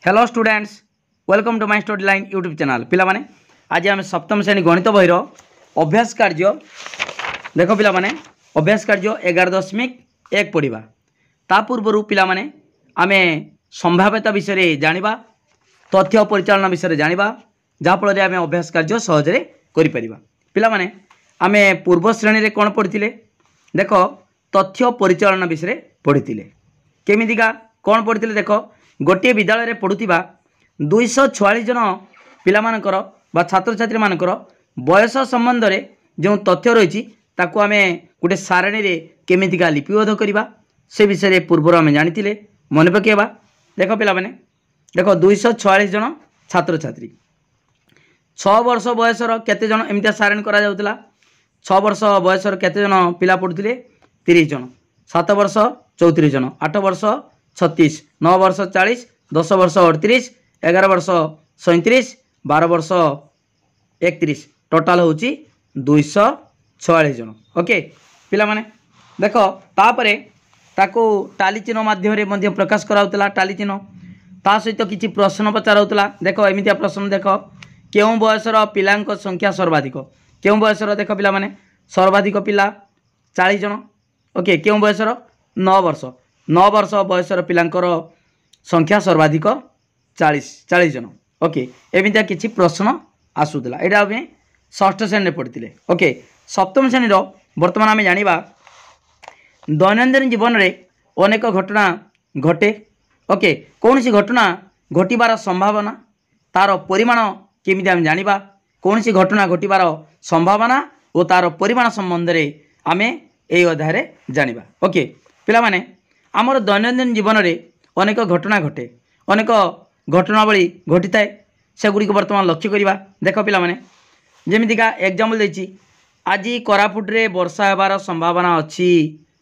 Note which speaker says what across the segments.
Speaker 1: Hello students, welcome to my study line YouTube channel. पिला माने आज आम सप्तम श्रेणी गणित बहीर अभ्यास कार्य देख पिला माने अभ्यास कार्य 11.1 पढ़ा। ता पूर्व पिला माने आमे संभाव्यता विषय जानिबा, तथ्य परिचालन विषय जानिबा, जहाँफल आम अभ्यास कार्य सहजरे करिपरिबा। पिला माने आमे पूर्व श्रेणी रे कोन पढ़िथिले देख तथ्य परिचालन विषय पढ़िथिले। केमितिका कोन पढ़िथिले देख गोटे विद्यालय पढ़ुवा 246 जन पिलामानकर बा छात्र छात्री मानकर बयस संबंध में जो तथ्य रही ताकू आमे गोटे सारणी रे केमितिका लिपिबद्ध करवा से विषय पूर्व आम जानी मन पकेबा। देख पिला माने देख 246 जन छात्र छात्री 6 वर्ष बयसर केते जन एमतिया सारणी करा जाउतला। 6 वर्ष बयसर केते जन पिला पढ़ुथिले 30 जन, 7 वर्ष 34 जन, 8 वर्ष 36, 9 वर्ष 40, 10 वर्ष 38, 11 वर्ष 37, 12 वर्ष 31, टोटाल हूँ 246 जन। ओके पिला माने देख तापरे ताको टाली चिन्ह माध्यम प्रकाश कराउतला। टाली चिन्ह ता सहित किछि प्रश्न पचाराउतला। देख एमितिया प्रश्न देख केउं बयसर पिलांक संख्या सर्वाधिक, केउं बयसर देख पिला माने सर्वाधिक पिला 40 जन। ओके केउं बयसर 9 वर्ष, 9 वर्ष बयसर पिलांकर संख्या सर्वाधिक 40 जन। ओके एमितिया किछि प्रश्न आसुतला। एटा आमे षष्ठ श्रेणी पढ़िथिले। ओके सप्तम श्रेणी वर्तमान आमे जानिबा दैनंदिन जीवन में अनेक घटना घटे। ओके कौन सी घटना घटबार संभावना तार परिमाण केमिति आमे जानिबा, कौन सी घटना घटबार संभावना और तार परिमाण संबंध में आमे एई अध्याय रे जानिबा। ओके पिला माने आमर दैनंदिन जीवन में अनेक घटना घटे, अनेक घटनावली घटी थाए, सेगुड़ी वर्तमान लक्ष्य करवा। देख पिला माने जेमितिका एग्जाम्पल देछि आज कोरापुट रे वर्षा हेबार संभावना अछि।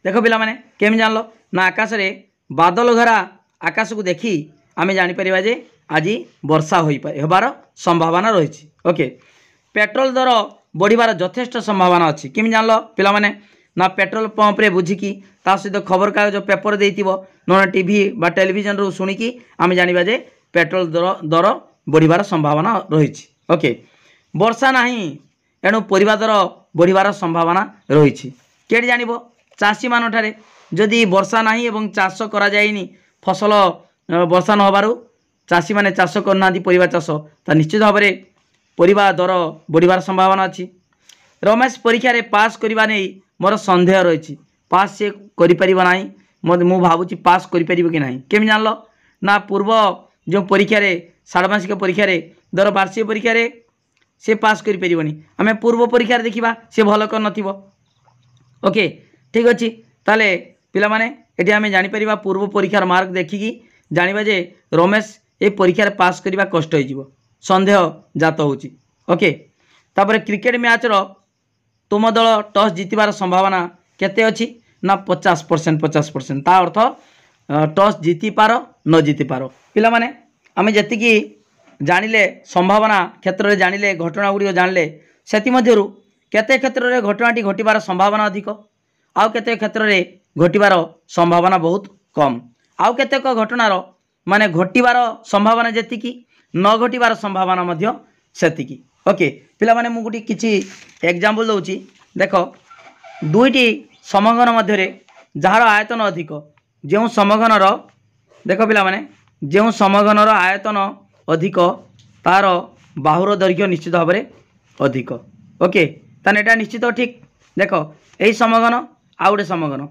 Speaker 1: देख पिला माने केमि जानलो ना आकाश रे बादल घरा आकाश को देखी आमे जानि परिबा जे आज वर्षा हेबार संभावना रही। ओके पेट्रोल दर बढ़िबार यथेष्ट संभावना अछि। केमि जानलो पिला माने ना पेट्रोल पंप रे बुझिकी ता सहित खबर कागज पेपर देइतिबो न टीवी बा टेलीविजन रो सुनिकी आमे जानिबा जे पेट्रोल दर बढ़िबार संभावना रही। ओके वर्षा नाही एणु परिबा दर बढ़िबार संभावना रही। केडी जानिबो चाषी मान ठारे जदि वर्षा नाही एवं चाष करा जायनी फसल वर्षा न होबारु चाषी माने चाष करना परिबा चाष ता निश्चित भाव में परिबा दर बढ़िबार संभावना अछि। रमेश परीक्षा रे पास करबा नै मोर संदेह रही। पास से करि परिबा नाही, मु भाबुची पास करि परिबो कि नाही। केमि जानलो ना पूर्व जो परीक्षा रे षाण्मासिक परीक्षा रे दर वार्षिक परीक्षा रे से पास करि परिबोनी, आमे पूर्व परीक्षा रे देखिबा से भल कर नथिबो। ओके ठीक अछि ताले पिला माने एटी आमे जानि परिबा पूर्व परीक्षार मार्क देखिकी जानिबा जे रमेश ए परीक्षा रे पास करिबा कष्ट होई जिवो, संदेह जात होउची। ओके तापर क्रिकेट मैच रो तुम दल टॉस जीतबार संभावना केते अछि ना 50%। 50% ता अर्थ टॉस जीति पार न जीति पार। पिला माने आमे जतिकी जानिले संभावना क्षेत्र रे जानिले घटना गुडी जानिले सेति मध्यरु केते क्षेत्र रे घटनाटी घटिबार संभावना अधिक, आउ केते क्षेत्र रे घटिबार संभावना बहुत कम, आउ केतेक घटनार माने घटिबार संभावना जतिकी न घटिबार संभावना मध्य सेतिकी। ओके पिला माने मु गुडी किछि एग्जांपल दउची। देख दुईटी समघन मध्य जार आयतन अधिक, जो समघनर देख पिला माने जो समघनर आयतन अधिक तार बाहुर दैर्घ्य निश्चित भाव में अधिक। ओके ताने एटा निश्चित ठीक। देख यही समघन आ गोटे समघन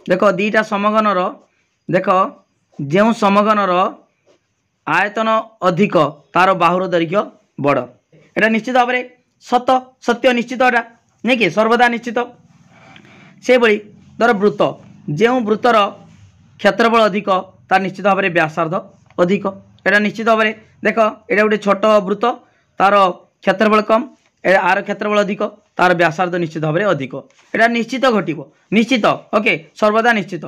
Speaker 1: देख दीटा समघनर देख जो समघनर आयतन अधिक तार बाहुर दैर्घ्य बड़, एटा निश्चित भाव में सत सत्य निश्चित एटा नहीं कि सर्वदा निश्चित। से भली धर वृत्त जो वृत्तर क्षेत्रफल अधिक तार निश्चित भाव में व्यासार्ध अधिक, एटा निश्चित भाव में देख एटा गोटे छोट वृत्त तार क्षेत्रफल कम, आर क्षेत्रफल अधिक तार व्यासार्ध निश्चित भाव में अधिक, एटा निश्चित घटिबो निश्चित। ओके सर्वदा निश्चित।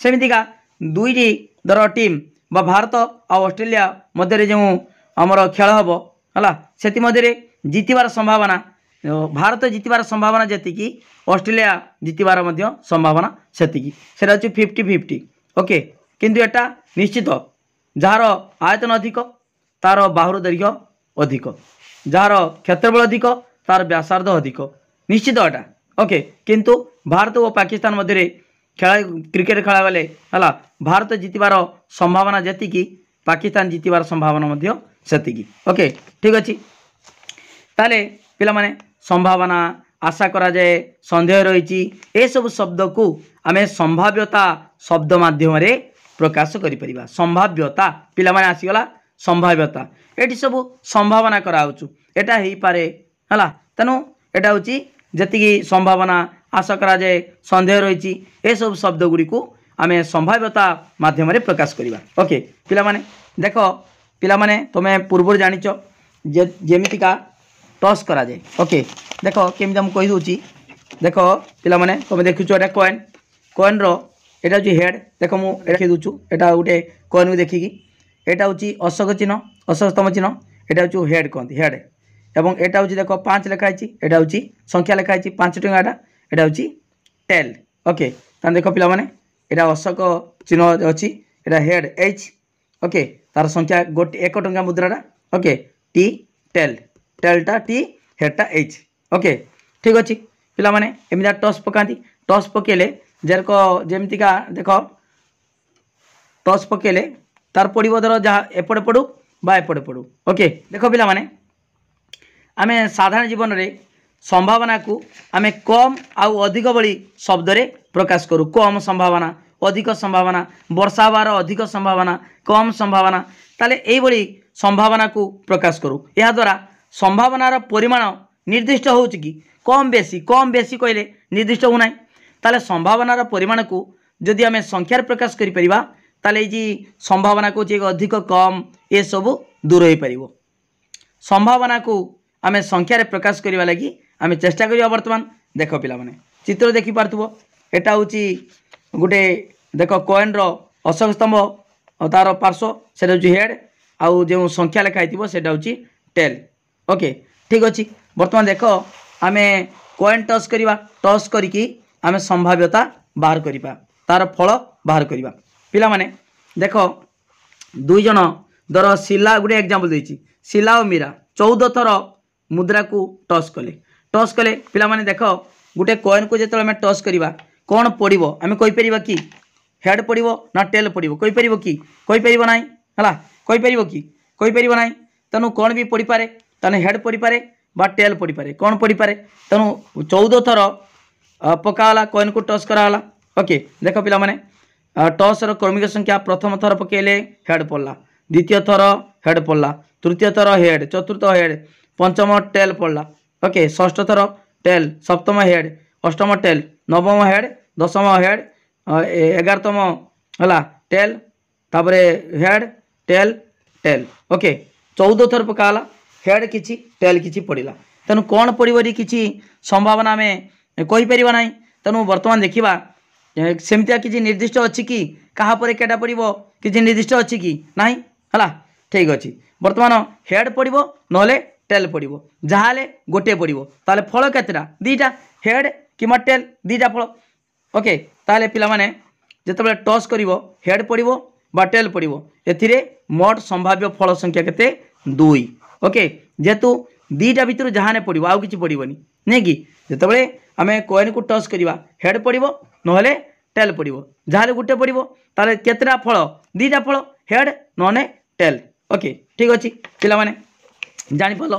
Speaker 1: सेमितिका दुईटी धर टीम बा भारत आ ऑस्ट्रेलिया मध्य जो आमर खेल हम है से मध्य जीतबार संभावना भारत जीतबार संभावना जी ऑस्ट्रेलिया जीतबार संभावना से 50-50। ओके किंतु एटा निश्चित जार आयतन अधिक तार बाहुर दैर्घ्य अधिक, जार क्षेत्रफल अधिक तार व्यासार्ध अधिक, निश्चित एटा ओके। किंतु भारत और पाकिस्तान मध्य खेला क्रिकेट खेला बेले है भारत जितबार संभावना जी पाकिस्तान जितबार संभावना सेतिकी ओके ठीक अच्छे। ताले पिला माने संभावना आशा करा जाए संदेह रही ए सब शब्द को आमे संभाव्यता शब्द माध्यम रे प्रकाश करि परिबा। संभाव्यता पिला माने आसीगला संभाव्यता एटी सब संभावना कराउछु एटा हेई पारे हला तनु एटा होची जतिकी संभावना आशा करा जाए संदेह रही ए सब शब्द गुडी को आमे संभाव्यता माध्यम रे प्रकाश करिबा ओके। पिला माने देखो पिला माने तमे पूर्व जानिच जेमितिका टॉस करा जाए ओके। देखो केमि हम कहि दोची देखो पिला माने तमे देखिचो एटा कॉइन कॉइन रो एटा जो हेड देखो मु रखि दोछु एटा गोटे कॉइन को देखिकी एटा होची अशोक चिन्ह अशोक स्तंभ चिन्ह एटा होची हेड कहंती हेड एवं एटा होची देखो 5 लिखा आइची एटा होची संख्या लिखा आइची 5 टंका एटा होची टेल ओके। तान देखो पिला माने एटा अशोक चिन्ह अछि एटा हेड एच ओके तार संख्या गोटे 1 टंका मुद्राटा ओके टी टेल टेलटा टी हेडटा एच ओके ठीक अच्छे। पिला माने एमिदा टॉस पकाती टॉस पकेले जेरको जेमतिका देखो टॉस पकेले तार पड़ो धर जहाँ एपटे पड़ू बा एपटे पड़ू ओके। देखो पिला माने आमे साधारण जीवन रे संभावना को आमे कम आउ अधिक बड़ी शब्द रे प्रकाश करू। कम संभावना अधिक संभावना वर्षा हबार अधिक संभावना कम संभावना ताले एई बड़ी संभावना को प्रकाश करू। या द्वारा संभावनार परिमाण निर्दिष्ट होउछि कि कम बेसी कहले निर्दिष्ट हो नाही ताले संभावनार परिमाण को जदि आमे संख्यार प्रकाश करि परिबा ताले जी संभावना को जे अधिक कम ए सब दूर हो परिबो। संभावना को आमे संख्यार प्रकाश करिवा लागि आमे चेष्टा करिया। वर्तमान देखो पिला माने चित्र देखि पारथुबो एटा होछि गुटे देखो कॉइन रो अशोक स्तंभ तार पार्श्व सेटा होछि हेड आउ जो संख्या लिखा हिथिबो सेटा होछि टेल ओके ठीक अच्छे। वर्तमान देख आमे कॉइन टॉस करिबा टॉस करिकी आमे संभाव्यता बाहर करिबा तार फल बाहर करिबा। पिला माने देख दुई जन दर शिला गुटे एग्जांपल देछि शिला और मीरा 14 थर मुद्रा को टॉस कले पिला माने देख गुटे कॉइन को जेतले आमे टॉस करिबा कोन पड़िबो आमे कहि परिबा कि हेड पड़िबो ना टेल पड़िबो कहि परिबो कि कहि परिबो नाही हला कहि परिबो कि कहि परिबो नाही तनु कोन भी पड़ी पारे तने हेड पड़ी पारे बा टेल पड़ी पारे कौन पड़ी पारे तेणु 14 थर पकाला कॉइन को टॉस कराला ओके। देख पिला माने टॉस रो क्रमिक संख्या प्रथम थर पकेले हेड पड़ला द्वितीय थर हेड पड़ला तृतीय थर हेड चतुर्थ हेड पंचम टेल पड़ला ओके षष्ठ थर टेल सप्तम हेड अष्टम टेल नवम हेड दशम हेड 11तम हला टेल तापरे हेड टेल टेल ओके 14 थर पकाला हेड किछि टेल किछि पड़िला तेणु कौन पड़ोरी किछि संभावना में कहि परिबा नाही। तेणु वर्तमान देखिबा सेमतिया किछि निर्दिष्ट अछि कि कहा परे केटा पड़िबो किछि निर्दिष्ट अछि कि नाही हला ठीक अछि। वर्तमान हेड पड़िबो नहले टेल पड़िबो जाहाले गोटे पड़िबो ताले फल केतेटा दीटा हेड किमा टेल दीटा फल ओके। ताले पिला माने जेतेबेले टॉस करिवो हेड पड़िबो बा टेल पड़िबो एथिरे मोट संभाव्य फल संख्या केते 2 ओके। जेतु दीटा भितर जहाने पड़ो आउ किछि पड़ोनी नहीं कि जितेबाला आम कॉइन को टॉस करिवा हेड पड़ो नहले टेल पड़ो जहाँ गोटे पड़ो ताले केतेटा फल दीटा फल हेड नहने टेल ओके ठीक अच्छे। पिला माने जानि पाल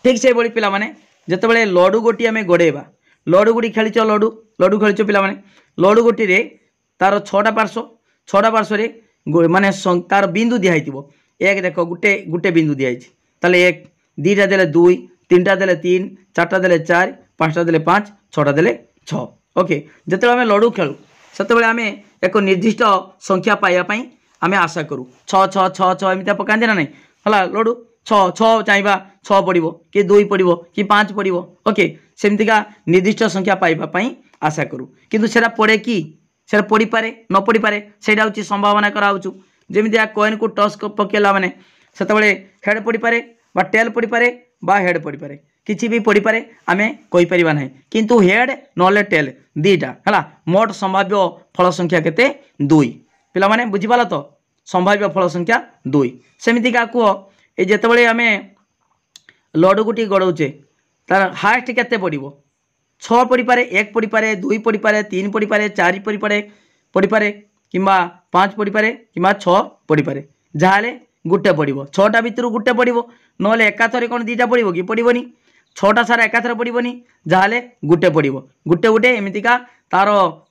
Speaker 1: ठीक से बड़ी पिला माने जितेबाला लडू गोटी आम गड़ेबा लडू गोटी खेलीच लडू लडू खेलीच पिला माने लडू गोटी रे तार 6टा पार्श्व माने तार बिंदु दिखाई एक देख गोटे गोटे बिंदु दिखाई ताले 1 2टा देले 2 3टा देले 3 4टा देले 4 5टा देले 5 6टा देले 6 ओके। जिते आम लडू खेलु से आम एक निर्दिष्ट संख्या पाइबापी आम आशा करूँ 6 6 6 6 एमती पकाती ना नहीं है लडू 6 6 चाहिए 6 पड़ो कि 2 पड़ो कि 5 पड़ो ओके सेमतिका निर्दिष्ट संख्या पाइबापी आशा करूँ किंतु सेटा पड़े कि से पड़ पारे न पड़ पारे से संभावना कराऊँ जमी कॉइन को टॉस पकेला मैंने से हेड पड़ पारे बा टेल पड़ पारे बा हेड पड़ पारे किसी भी पड़ पारे आम कहीपर ना किंतु हेड नले टेल दीटा है मोट संभाव्य फल संख्या केते 2 पिला माने बुझिपाल तो संभाव्य फल संख्या 2 सेमितिका कह ये जितेबाला आम लड्डू गुटी गड़ौचे तार हाएस्ट केते पड़ो 6 पड़पे 1 पड़पे 2 पड़पे 3 पड़पे 4 पड़पे कि 5 पड़पे कि 6 पड़पे जहाँ गोटे पड़ो 6टा भितर गोटे पड़ो ना एकाथरे कौन 2टा पड़ो कि पड़ोनी 6टा सारा एकाथरे पड़ोनी जहाँ गोटे पड़ो गोटे गोटे एमतीका तार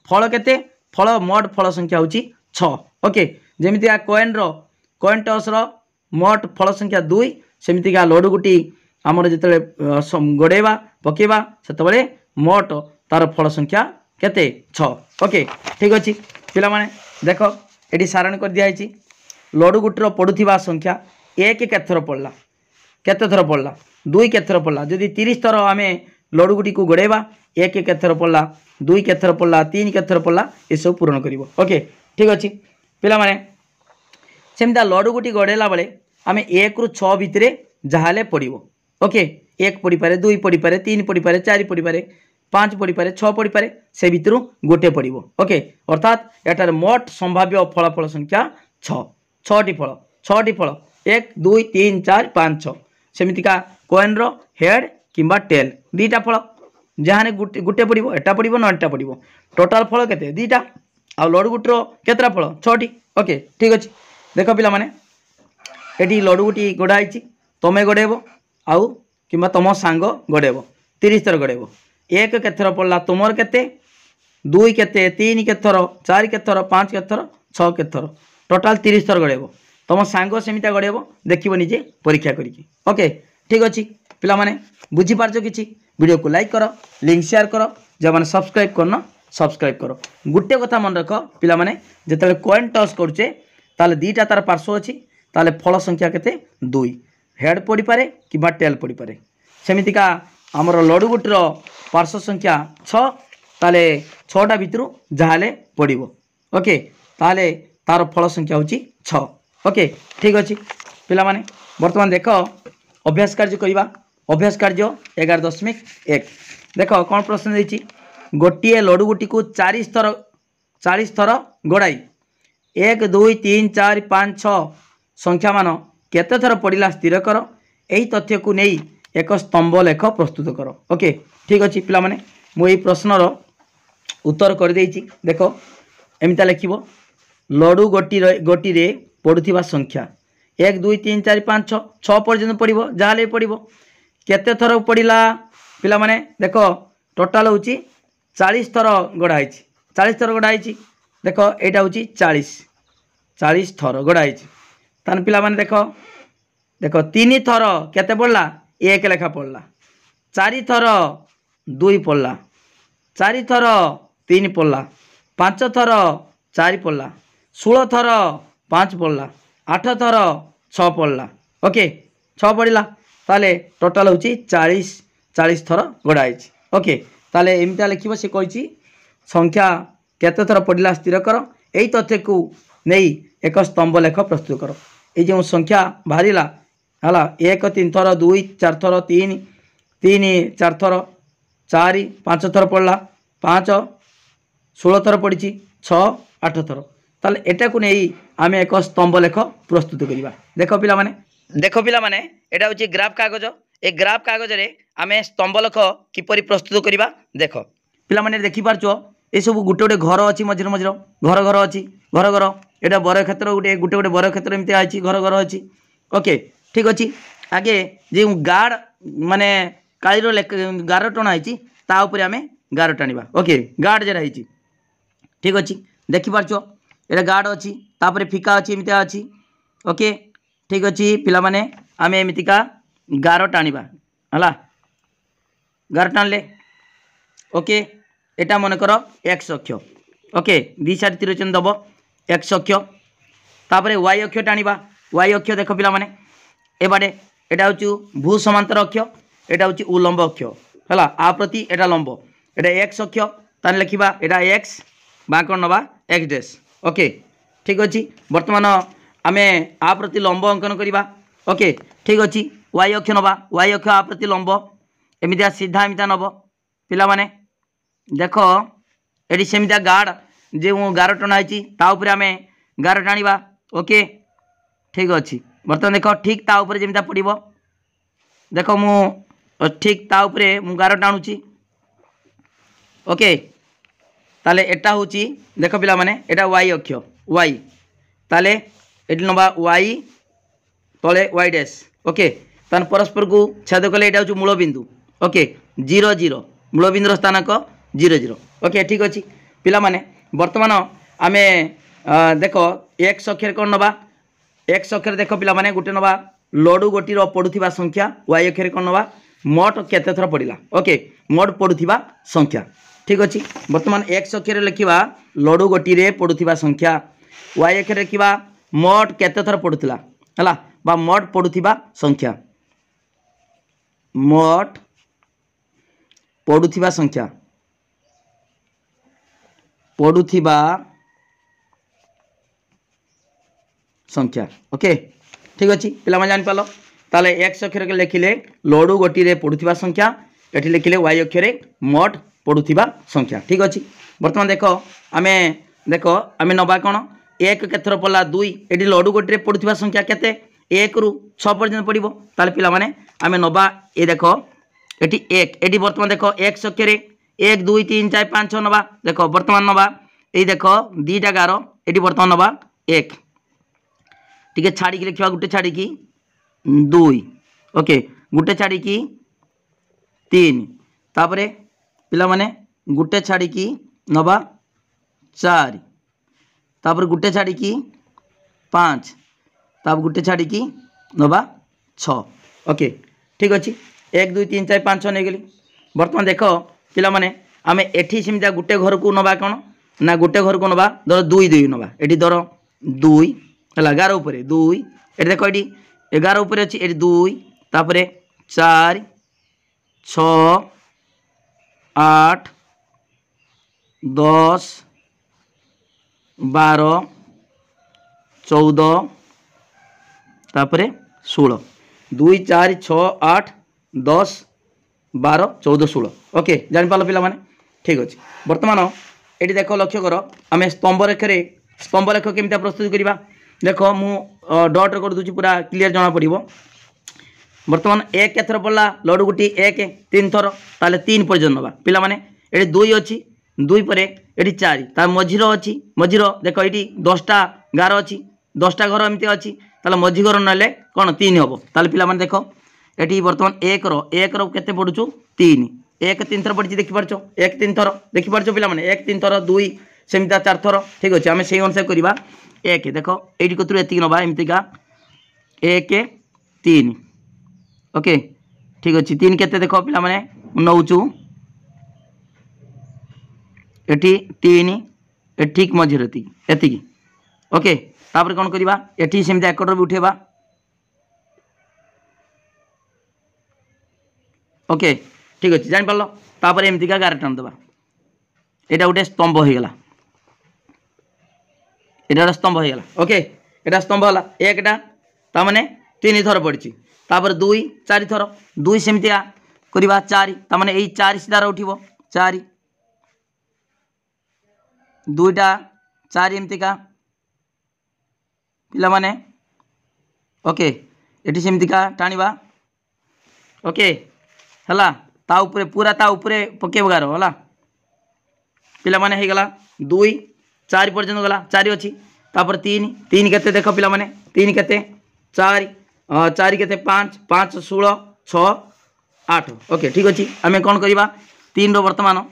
Speaker 1: फल केते फल मोट फल संख्या हूँ 6 ओके जमीतिका कॉइन टॉस मोट फल संख्या 2 सेमतीका लड्डू गुटी आमर जिते गड़ेवा पकेबा से मोट तार फल संख्या केते 6 ओके ठीक अच्छे पिला माने देख ये सारण कर दिखाई लड्डू गुटीर पड़ुवा संख्या 1 केथर पड़ला केते थर पड़ला 2 केथर पड़ला जदि 30 थर आम लड्डू गुटी को गड़ेबा 1 केथर पड़ला 2 केथर पड़ला 3 केथर पड़ला ये सब पूरण कर ओके ठीक अच्छे पिला माने सेमता लड्डू गुटी गड़ेला बेले आम 1 ରୁ 6 भितर जहाँ पड़ो ओके 1 पड़पे 2 पड़पे 3 पड़पे 4 पड़पे 5 पड़पे 6 पड़पे से भितर गोटे पड़ो ओके अर्थात यार मोट संभाव्य फलाफल संख्या 6टी फल 1 2 3 4 5 6 सेमतीका कॉइन हेड किंबा टेल 2टा फल जहाँ गोटे पड़ो एटा पड़ो ना एटा पड़ो टोटाल फल केते 2टा आ लड्डू गुटीर केतटा फल 6टी ओके ठीक अच्छे देख पिला माने एटी लड्डू गुटी गड़ाई तुम गड़ेब आउ कि तुम सांग गड़ेब 30 थर गड़ेब 1 केथर पड़ला तुमर केते 2 केते 3 केथर 4 केथर 5 केथर 6 केथर टोटाल 30 थर गड़ेब तुम सांग सेमिता गड़ेब देखिए निजे परीक्षा करिकी ओके ठीक अच्छे पिला माने बुझी पारछ किछि वीडियो को लाइक कर लिंक शेयर कर जो मैंने सब्सक्राइब करना सब्सक्राइब कर गोटे कथा मन रख पिला माने जेतले कॉइन टॉस करुचे ताले 2टा तार पार्श्व अच्छी ताले फल संख्या केते 2 हेड पड़ी पारे कि टेल पड़ी पारे सेमितिका आमर लड्डू गुटीर पार्श्व संख्या 6 ताले 6टा भितर जहाँ पड़ो ओके ताले तार फल संख्या हूँ 6 ओके ठीक अच्छे पिला माने वर्तमान देख अभ्यास कार्य करवा अभ्यास कार्य 11.1 देख कौन प्रश्न देती गोटे लड्डू गुटी को 40 थर गड़ाई 1 2 3 4 5 6 संख्या मान केते थर पड़ा स्थिर कर यही तथ्य को नहीं एक स्तंभ लेख प्रस्तुत कर ओके ठीक अच्छे पिला माने मुझे प्रश्नर उत्तर कर देछि देख एमता लिखिब लड्डू गोटी रे पड़ुवा संख्या 1 2 3 4 5 6 6 पर्यंत पड़ो जहाँ पड़ो केते थर पड़ा पिला माने देख टोटाल हूँ 40 थर गढ़ाई 40 थर गढ़ाई देख यहाँ हूँ 40 थर गढ़ाई तान पिला माने देख देख 3 थर केते पड़ला 1 लेखा पड़ला 4 थर 2 पड़ला 4 थर 3 पड़ला 5 थर 4 पड़ला 16 थर 5 पड़ला 8 थर 6 पड़ला ओके 6 पड़ा ताले टोटाल हूँ 40 थर गढ़ाई ओके ताले एमता लिखिब से कही संख्या केते थर पड़ा स्थिर कर यही तथ्य को नहीं एक स्तंभ लेख प्रस्तुत कर ये जो संख्या बाहर है 1 3 थर 2 4 थर 3 3 4 थर 4 5 थर पड़ा 5 16 थर पड़ी 6 8 थर ताले एटा को नहीं आम एक स्तंभ लेख प्रस्तुत करवा देख पिला माने एटा हूँ ग्राफ कागज ए ग्राफ कागज रे आम स्तंभ लेख किपरि प्रस्तुत करवा देख पिला माने देखि पारछो ये सब गोटे गोटे घर अच्छी मझिर मझिर घर घर अच्छी घर घर यहाँ बर क्षेत्र गोटे गोटे गोटे बर क्षेत्र एमती आई घर घर अच्छी ओके ठीक अच्छे आगे जो गार्ड माने कालीर गार टणाई ताऊपर आम गार टाणवा ओके गार्ड जरा ठीक अच्छे देखिपार ये गार्ड अच्छी तापर फिका अच्छी एमती अच्छी ओके ठीक अच्छे पिला माने आम एमतीका गार टाणवा है गार टाणले ओके एटा मन कर एक्स अक्ष ओके दी साइड तीर दब एक्स अक्ष तापर वाई अक्ष टाणवा वाई अक्ष देख पिला माने ए बाटे एटा हूँ भू समांतर अक्ष एटा हूँ उलंब अक्ष है आ प्रति एटा लंब एटा एक्स अक्ष ताने लिखा एटा एक्स बाँकड़ नवा एक्स डैश ओके ठीक अच्छे बर्तमान आम आ प्रति लंब अंकन करवा ओके ठीक अच्छे वाई अक्ष नवा वाई अक्ष आ प्रति लंब एमती सीधा एमती नब पिला माने देख ये सेमती गार्ड जो गार टणाई आम गार टाणवा ओके ठीक अच्छे बर्तमान देख ठीक ता ऊपर जमी पड़ो देख मु ठीक ता ऊपर मु गार टाणुची ओके ताले एटा हूँ देख पिला माने एटा वाई अक्ष वाई ताले एटी नवा वाई तले वाई डैश ओके तान परस्पर को छेद कले एटा हूँ मूलबिंदु ओके 0 0 मूलबिंदुर स्थानांक 0 0 ओके ठीक अच्छे पिला माने वर्तमान आमे देख एक्स अक्षर कौन नवा एक्स अक्षर देख पिला माने गोटे नवा लडू गोटीर पड़ुथिबा संख्या वाई अक्षर कौन नवा मोट केते थर पड़िला ओके मोट पड़ुथिबा संख्या ठीक अच्छे बर्तमान एक्स अक्षर लिखा लडू गोटी रे पड़ुथिबा संख्या वाई अक्षर लिखा मोट केते थर पड़ुथिला हला बा मोट पड़ुथिबा संख्या मोट पड़ुथिबा संख्या पड़ुथिबा संख्या ओके ठीक अच्छे पिला जान पाल ताले एक्स अक्षर के लिखिले लडू गोटी रे पड़ुथिबा संख्या एठी लिखिले वाई अक्षर मोट पड़ुथिबा संख्या ठीक अच्छे बर्तमान देख आमे नबा कौन एक केथर पड़ा 2 ये लडू गोटी रे पड़ुथिबा संख्या केते 1 रु 6 पर्यंत पड़ो ताले पिला माने आमे नबा ये देख एटी एक एटी बर्तमान देख एक्स अक्षर 1 2 3 4 5 6 नबा देख बर्तमान नबा ये देख दीटा गार ये बर्तमान नबा एक टिके छाड़ी लिखा गोटे छाड़ी 2 ओके गोटे छाड़ी 3 तापरे पिला माने गुटे छाड़ी नवा 4 तापर गुटे छाड़ी 5 ताप गुटे छाड़ी नवा 6 ओके ठीक अच्छे 1 2 3 4 5 6 नहीं गली बर्तमान देख पिला माने आमे एठी सिमता गुटे घर को नवा कौन ना गुटे घर को नवा धर 2 2 नवा एठी धर 2 है 11 उपर 2 ये देख ये 11 उपर अच्छी ये 2 तापर 4 6 8 10 12 14 तापरे 16 2 4 6 8 10 12 14 16 ओके जान पाल पिला माने ठीक अच्छे बर्तमान ये देख लक्ष्य कर आम स्तंभ रेख केमिता प्रस्तुत करवा देख मु डट कर दूची पूरा क्लीयर जना पड़ो बर्तमान एक केथर पड़ा लडू गुटी 1 3 थर ताले 3 पर्यटन नवा पिला माने ये 2 अच्छी 2 पर ये 4 तार मझीर अच्छी मझीर देख ये 10टा गार अच्छी 10टा घर एमती अच्छी ताले मझी घर ना कौन 3 हम ताले पिला माने देख ये बर्तमान एक रो केते पड़ुचु 3 1 3 थर पड़ी देखिपार 1 3 थर देखिपार पिला माने 1 3 थर 2 सेमता 4 थर ठीक अच्छे आम से अनुसार करवा 1 देख ये कतु एति नवा एमतीका 1 3 ओके ठीक अच्छे 3 केते देख पिला माने नौचु एटी 3 ए ठीक मझे एति ओके तापर कौन करवा एटी सेमती एकटर भी उठेबा ओके ठीक अच्छे जान पार तापर एमतीका गार टाण देवा यहाँ गोटे स्तंभ हो गला यहाँ स्तंभ हो गला ओके यहाँ स्तंभ है एकटा ताने 3 थर पड़ी तापर 2 4 थर 2 सेमतिया करवा 4 ताने यही 4 सीधार उठिब 4 2टा 4 एमतिका पिला माने ओके ये सेमतिका टाणिबा ओके हला ता उपरे पूरा ता उपरे पकेब गार हला पिला माने हे गला 2 4 पर्यंत गला 4 अच्छी तापर 3 3 केते देख पिला माने 3 केते 4 4 केते 5 5 16 6 8 ओके ठीक अच्छे आम कौन करवा 3 रो वर्तमान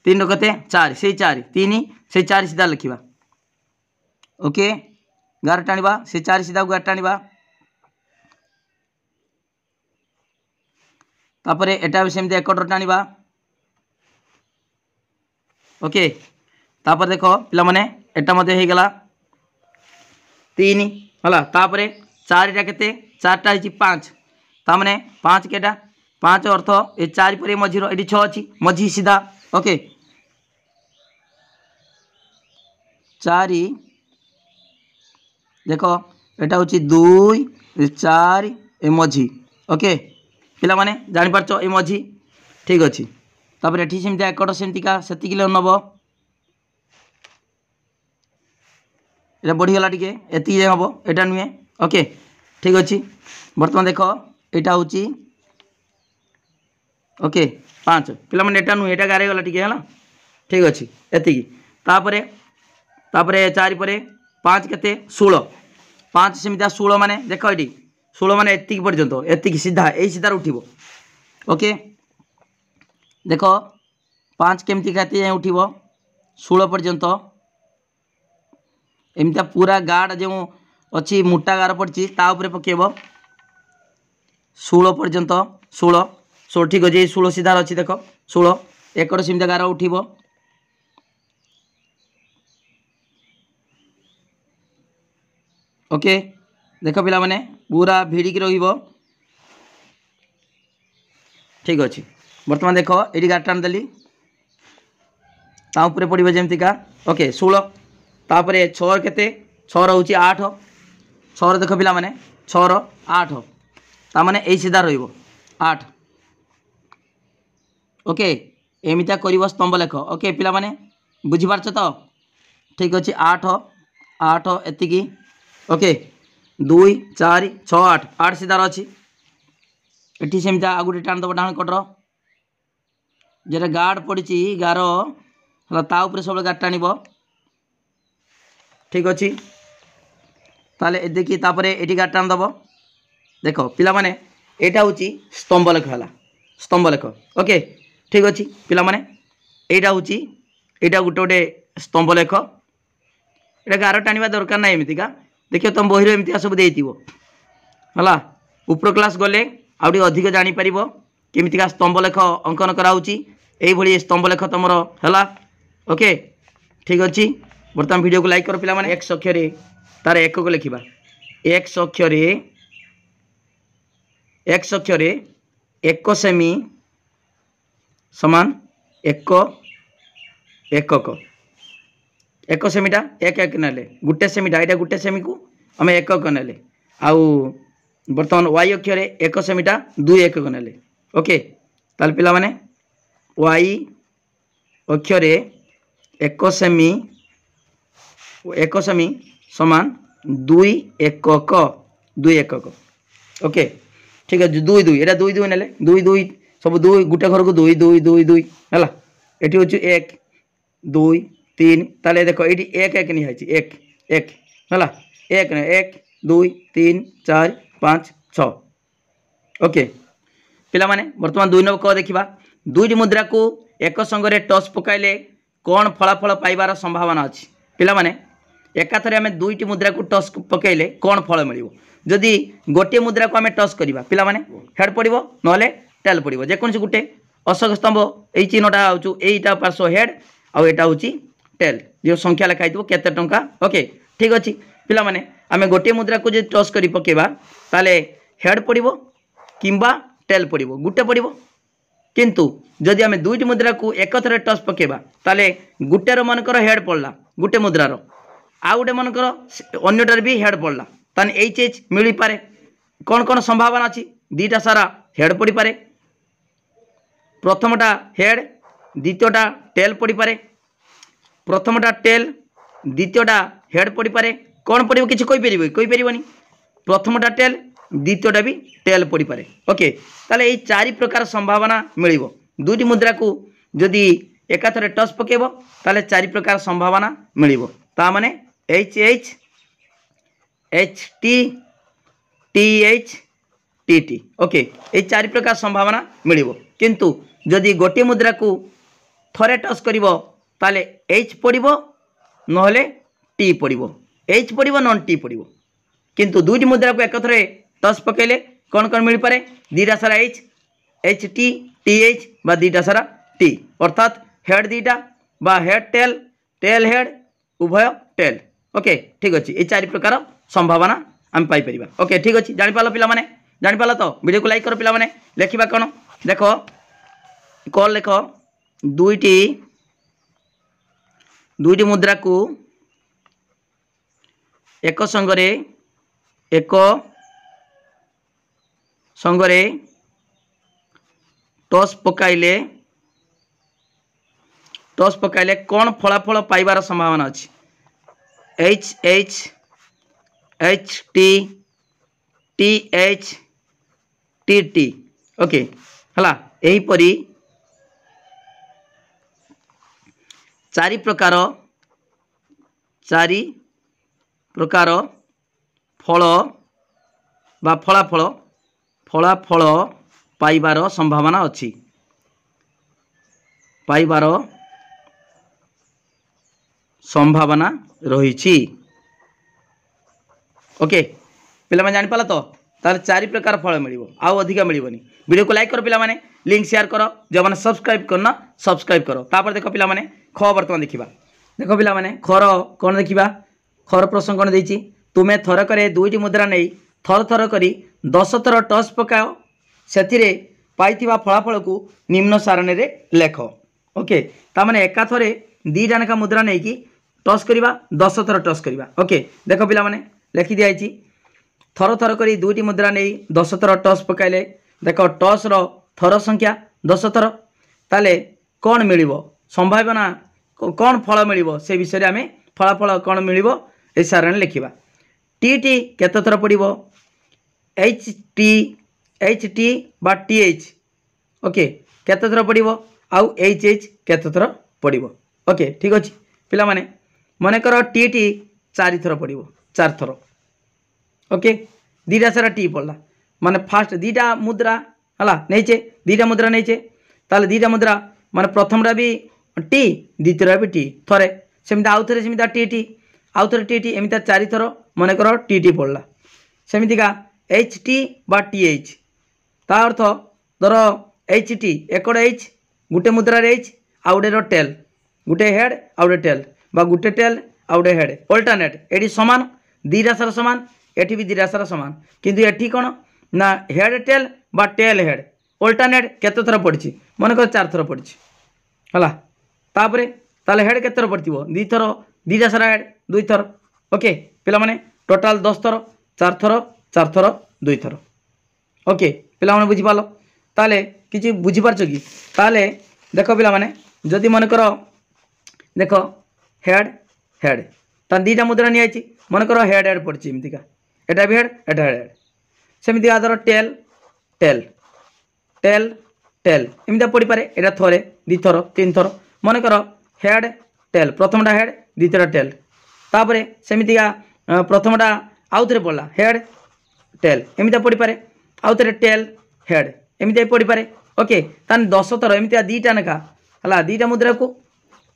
Speaker 1: 3 रो केते 4 से 4 3 से 4 सीधा लिखा ओके गार टाणिबा से 4 सीधा गार टाणिबा तापरे एटा भी सेमती एकटर टाणिबा ओके तापर देख पिला माने एटा मते हे गला 3 हला तापरे 4टा केते 4टा हिची 5 ता माने 5 केटा 5 अर्थ ए 4 पर मझीर एटी 6 अछि मझी सीधा ओके 4 देख एटा होची 2 4 ए मझी ओके पिला माने जानि पारछो ए मझी ठीक अच्छे तापर एठी सेमती एकट सेमतिका सेति किलो नब ये बढ़ीगला टी एति हम यहाँ नुहे ओके ठीक अच्छे बर्तमान देख यहाँ हूँ ओके 5 पे नुहे यहाँ गारे गला टी है ठीक अच्छे एति तापर 4 पर 5 के 16 5 सेमती 16 माने देख ये 16 माने एति पर्यंत एति सीधा यही सीधार उठिब ओके देख 5 केमती खाती जाए उठिब 16 पर्यंत एमती पूरा गार्ड जो अच्छी मोटा गार पड़ी पकेब 16 पर्यंत 16 ठीक अच्छे 16 सीधार अच्छी देख 16 एकड़ सेमती गार उठिब ओके देख पिला माने पूरा भिड़िकी रहिबो ठीक अच्छे बर्तमान देख ये गार टाणिदेली ताऊपर पड़े जमतीका ओके 16 तापर 6 के 6 रोचे 8 6 देख पिला माने 6 8 ताने यही सीधा रठ ओके एमती कर स्तंभ लेख ओके पिला माने बुझीपारछ तो ठीक अच्छे 8 8 एतिकी ओके 2 4 6 8 8 सीधार अच्छी एटी सेमती आ गए टाणीदेव डाण कटर जेटा गार्ड पड़ी गार है सब गार टाण ठीक अच्छे ताले देखिए तापर ये गार टाणीदेव देख पिला माने यहाँ हूँ स्तंभ लेख है स्तंभ लेख ओके ठीक अच्छे पिला माने यहाँ हूँ यहाँ गोटे गोटे स्तंभ लेख ये गार टाणवा दरकार ना एमतीका देखिए तुम बही एमती सब है ऊपर क्लास गले आउट अधिक जापर केमितिका स्तंभ लेख अंकन कराऊँगी स्तंभ लेख तुम है ओके ठीक अच्छे बर्तमान वीडियो को लाइक कर पिला माने एक्स अक्षर तार एक को लिखा एक्स अक्षर एक सेमी समान एक एकक एक सेमीटा एक एक नेले गोटे सेमीटा यहाँ गोटे सेमी को आम एकक नेले आउ बर्तमान वाई अक्षर एक सेमीटा 2 एकक नेले ओके ताल पिला माने वाई अक्षर एक सेमी समान 2 एकक 2 एकक ओके ठीक है 2 2 यहाँ 2 2 नेले 2 2 सब 2 गोटे घर को 2 2 2 2 है ये हूँ 1 2 3 ताले देख ये एक एक निहाई एक एक है एक 1 2 3 4 5 6 ओके पिला माने वर्तमान 2 नंबर देखा 2टी मुद्रा को एक संगे टस पकाइले कौन फलाफल पाइबार संभावना अच्छी पिला माने एकाथरे आम 2टी मुद्रा को टस पकाइले कौन फल मिल जदि गोटे मुद्रा को आम टस करवा पिला माने हेड पड़ो ना टेल पड़ो जेकोसी गोटे अशोक स्तंभ यही चिन्हटा हूँ यहीटा पार्श्व हेड आईटा हूँ टेल जो संख्या लिखाई केते टंका ओके ठीक अच्छे पिला माने आम गोटे मुद्रा को जो टस कर पकेबा ताले हेड पड़ो किंबा टेल पड़ो गोटे पड़ो किंतु जदि आम 2टी मुद्रा को एक थरे टस पकेबा ताले गोटेर मनकर हेड पड़ला गोटे मुद्रार आउ गोटे मनकर अन्यटार भी हेड पड़ला ताने एच एच मिल पारे कौन कौन संभावना अच्छी 2टा सारा हेड पड़ पारे प्रथमटा हेड द्वितीयटा टेल पड़ पारे प्रथमटा टेल द्वितीयटा हेड पड़ पारे कौन पड़ो किसी कहीपरि प्रथमटा टेल द्वितीयटा भी टेल पड़ पारे ओके ताले ये 4 प्रकार संभावना मिल 2टी मुद्रा को जदि एकाथरे टस पकेब ताले 4 प्रकार संभावना मिल ताने H H H T T H T T okay ये 4 प्रकार संभावना मिल किंतु जदि गोटे मुद्रा को थरे टस करिवो ताले एच पड़ो नहले टी पड़ो एच पड़ो नन टी पड़ो किंतु 2टी मुद्रा को एक थरे टस पकेले कौन कौन मिल पारे 2टा सारा H H T T H बा 2टा सारा टी अर्थात हेड 2टा बा हेड टेल टेल हेड उभय टेल ओके ठीक अच्छे ये 4 प्रकार संभावना आम पाइपर ओके ठीक अच्छे जापार पिला माने जापार तो वीडियो को लाइक कर पिला माने लिखा कौन देख कौन लिख 2टी मुद्रा को एक संगरे टस पकाइले कौन फलाफल पाइबार संभावना अच्छी H H H T T H T T okay हला एहीपरी चारि प्रकार फल बा फलाफल पाइबार संभावना अच्छी पाइबार संभावना रही ओके पिला जानी पाला तो तार चारि प्रकार फल मिल आउ अधिक मिलनी वीडियो को लाइक करो पिला माने लिंक शेयर करो जो मैंने सब्सक्राइब करना सब्सक्राइब करो तापर देख पिला माने ख बर्तमान देखा देख पिला माने खर कौन देखा खर प्रश्न कौन देती तुम्हें थरक दुईटी मुद्रा नहीं थर थर करी 10 थर टस पकाओ से पाइथिबा फलाफल को निम्न सारणी रे लेख ओके तामाने एकाथरे दीटा नेखा मुद्रा नहीं कि टस करवा 10 थर टस करवा ओके देख पिला माने लिखि दिखाई थर थर करी दुईटी मुद्रा नहीं 10 थर टस पकाइले देख टस रो थर संख्या 10 थर ताले कौन मिल संभावना कौन फल मिल से विषय आम फलाफल कौन मिल सारणी लिखा टी टी केते थर पड़ो एच टी बा टी एच ओके केते थर पड़ो आउ एच एच केते थर पड़ो ओके ठीक अच्छे पिला माने मनकर टी टी 4 थर पड़ो 4 थर ओके दीटा सारा टी पड़ला माने फास्ट दीटा मुद्रा है नहीं दीटा मुद्रा नहीं ताले दीटा मुद्रा माने प्रथमटा भी टी द्वितीय भी टी थरे सेमती आउ थे सेमती टी टी आउ थे टी टी एमती 4 थर मनकर टी टी पड़ला सेमतीका एच टी बा टी एच ता अर्थ धर एच टी एकड़ एच गोटे मुद्रार एच आउ गोटे टेल गोटे हेड आउ गोटे टेल बा गोटे टेल आउ गोटे हेड अल्टरनेट एटी समान दीटा सारा समान एटी भी दीटा सारा समान किंतु एटी कौन ना हेड टेल बा टेल हेड अल्टरनेट केते थर पड़ी मनकर 4 थर पड़ी है तापर ताले हेड केते थर पड़ो 2 थर दीटा सारा हेड 2 थर ओके पिला माने टोटाल 10 थर 4 थर 4 थर 2 थर ओके पिला माने बुझी पालो ताले किछि बुझी पारछो कि ताले देखो पिला माने जदि मन कर देखो हेड हेड ता दीटा मुद्रा नि आइछि मन कर हेड हेड पड़छि एमतिका एटा भी हेड एटा हेड सेमति आदर टेल टेल टेल टेल एमतिया पड़ी पारे एटा थरे 2 थर 3 थर मन कर हेड टेल प्रथमटा हेड द्वितीयटा टेल तापर सेमतिका प्रथमटा आउ थे पड़ला हेड टेल एमतिया पड़ी पारे आउ थे टेल हेड एमतिया पड़ी पारे ओके तान 10 थर एमतिया दीटा नेखा है दीटा मुद्रा को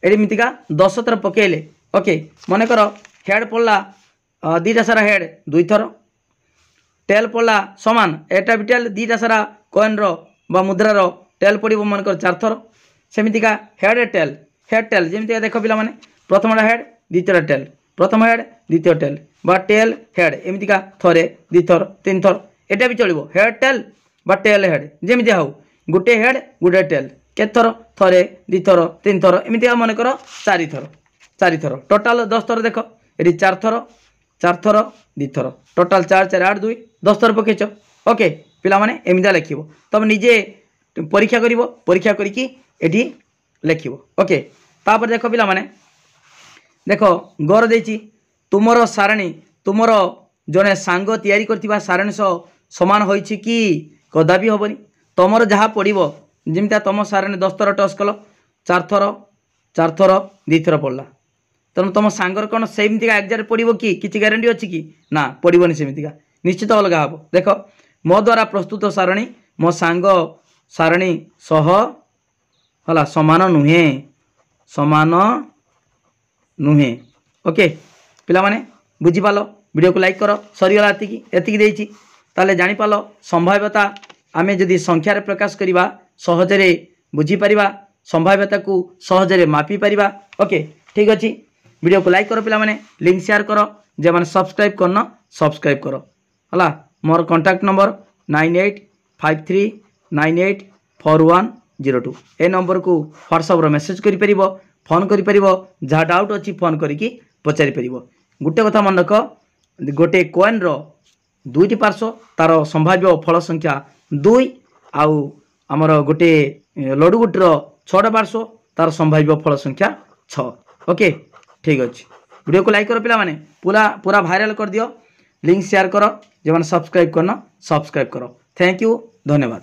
Speaker 1: एमतिका 10 थर पकेले ओके मन कर हेड पड़ला दीटा सारा हेड 2 थर टेल पड़ला समान एटा भी टेल दीटा सारा कॉइन रो बा मुद्रार टेल पड़ो मन कर 4 थर सेमतिका हेड टेल जमी देख पिला माने प्रथमटा हेड द्वितीय टेल प्रथम हेड द्वितीय टेल बा टेल हेड एमतिका थरे 2 थर 3 थर एटा भी चलो हेड टेल बा टेल हेड जमी हाउ गोटे हेड गोटे टेल केत थर थरे 2 थर 3 थर एमती मन कर 4 थर टोटाल 10 थर देख ये 4 थर 2 थर टोटाल 4 4 8 2 10 थर पकईच ओके पिला माने एमती लिख तुम निजे परीक्षा कर परीक्षा करी लिख ओके तापर देख पिला माने देख गौर देछि तुमर सारणी तुमर जड़े सांग तैयारी करथिबा सारणी सह समान होइछि कि कदापि हेबनी तुमर जहाँ पड़ो जमी तुम सारणी 10 थर टस कल 4 थर 2 थर पड़ला तेणु तुम सांगर कौन सेमतिका एक्जाक्ट पड़ो कि किसी ग्यारंटी अच्छी कि ना पड़ोनी सेमतिका निश्चित अलग हम देख मो द्वारा प्रस्तुत सारणी मो सांग सारणी सह है समान नुहे ओके पिला माने बुझी पाल वीडियो को लाइक कर सरीगला एतिकी देछि ताले जानि पाल संभाव्यता आमे जदि संख्यार प्रकाश करिबा सहजरे बुझी परिबा संभाव्यता को सहजरे मापी परिबा ओके ठीक अच्छे वीडियो को लाइक करो पिला माने लिंक शेयर करो जे माने सब्सक्राइब करना सब्सक्राइब करो हला मोर कांटेक्ट नंबर 9853984102 ए नंबर को व्हाट्सएप रो मैसेज करि परिबो फोन करि परिबो जहाँ डाउट अच्छी फोन करिकी पचारि परिबो गोटे कथा मन रख गोटे कॉइन रो दुईटी पार्श्व तार संभाव्य फल संख्या 2 आउ आमर गोटे लडुगुटर 6टा पार्श्व तार संभाव्य फल संख्या 6 ओके ठीक अच्छे। वीडियो को लाइक करो पिला माने पूरा पूरा भाइराल कर दियो लिंक शेयर करो जो मैंने सब्सक्राइब करना सब्सक्राइब करो थैंक यू धन्यवाद।